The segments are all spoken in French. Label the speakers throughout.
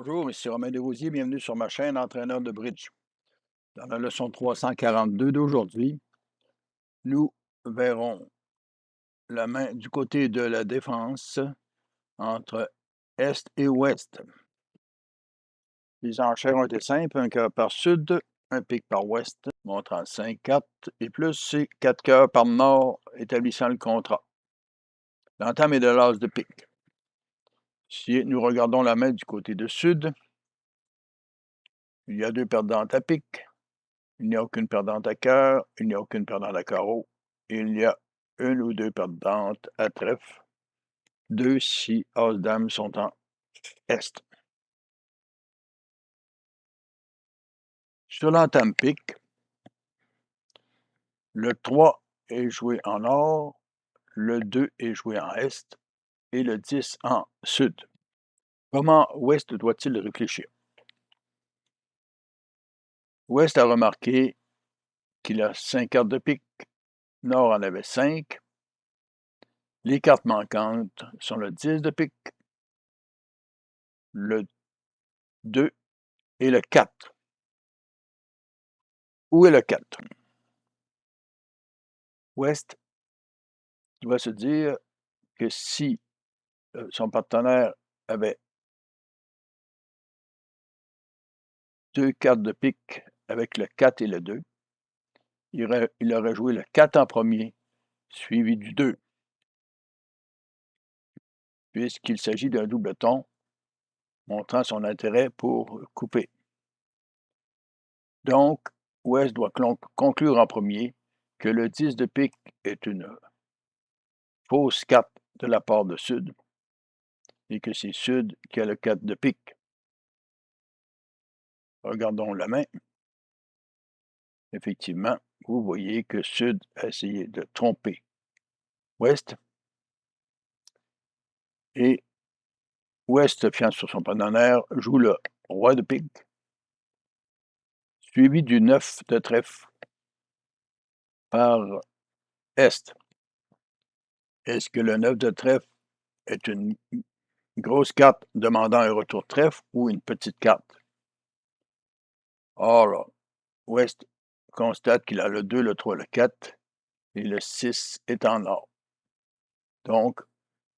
Speaker 1: Bonjour, ici Romain Desrosiers, bienvenue sur ma chaîne Entraîneur de bridge. Dans la leçon 342 d'aujourd'hui, nous verrons la main du côté de la défense entre Est et Ouest. Les enchères ont été simples, un cœur par Sud, un pic par Ouest, montrant 5, 4 et plus, et 4 cœurs par Nord, établissant le contrat. L'entame est de l'as de pique. Si nous regardons la main du côté de Sud, il y a 2 perdantes à pique. Il n'y a aucune perdante à cœur, il n'y a aucune perdante à carreau, il y a une ou 2 perdantes à trèfle, 2 si As-Dame sont en Est. Sur l'entame pique, le 3 est joué en Nord, le 2 est joué en Est et le 10 en Sud. Comment Ouest doit-il réfléchir? Ouest a remarqué qu'il a 5 cartes de pique, Nord en avait 5. Les cartes manquantes sont le 10 de pique, le 2 et le 4. Où est le 4? Ouest doit se dire que si son partenaire avait 2 cartes de pique avec le 4 et le 2, il aurait joué le 4 en premier, suivi du 2, puisqu'il s'agit d'un double ton, montrant son intérêt pour couper. Donc, Ouest doit conclure en premier que le 10 de pique est une fausse carte de la part de Sud et que c'est Sud qui a le 4 de pique. Regardons la main. Effectivement, vous voyez que Sud a essayé de tromper Ouest et Ouest, fiant sur son partenaire, joue le roi de pique, suivi du 9 de trèfle par Est. Est-ce que le 9 de trèfle est une grosse carte demandant un retour trèfle ou une petite carte? Or, Ouest constate qu'il a le 2, le 3, le 4 et le 6 est en or. Donc,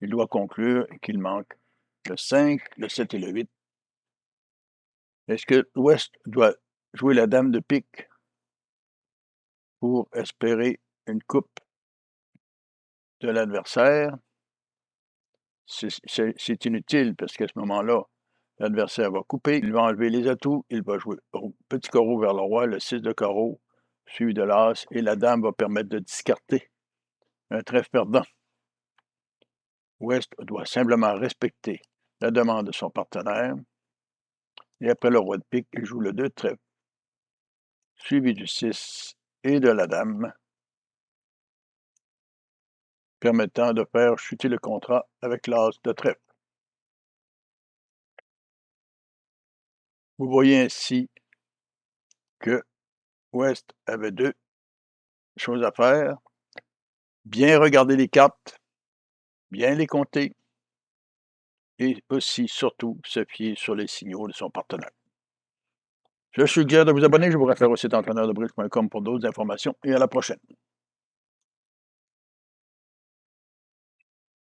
Speaker 1: il doit conclure qu'il manque le 5, le 7 et le 8. Est-ce que l'Ouest doit jouer la dame de pique pour espérer une coupe de l'adversaire? C'est inutile parce qu'à ce moment-là, l'adversaire va couper, il va enlever les atouts, il va jouer au petit carreau vers le roi, le 6 de carreau, suivi de l'as, et la dame va permettre de discarter un trèfle perdant. Ouest doit simplement respecter la demande de son partenaire, et après le roi de pique, il joue le 2 de trèfle, suivi du 6 et de la dame, permettant de faire chuter le contrat avec l'as de trèfle. Vous voyez ainsi que Ouest avait 2 choses à faire: bien regarder les cartes, bien les compter et aussi, surtout, se fier sur les signaux de son partenaire. Je suggère de vous abonner, je vous réfère au site entraîneurdebridge.com pour d'autres informations et à la prochaine.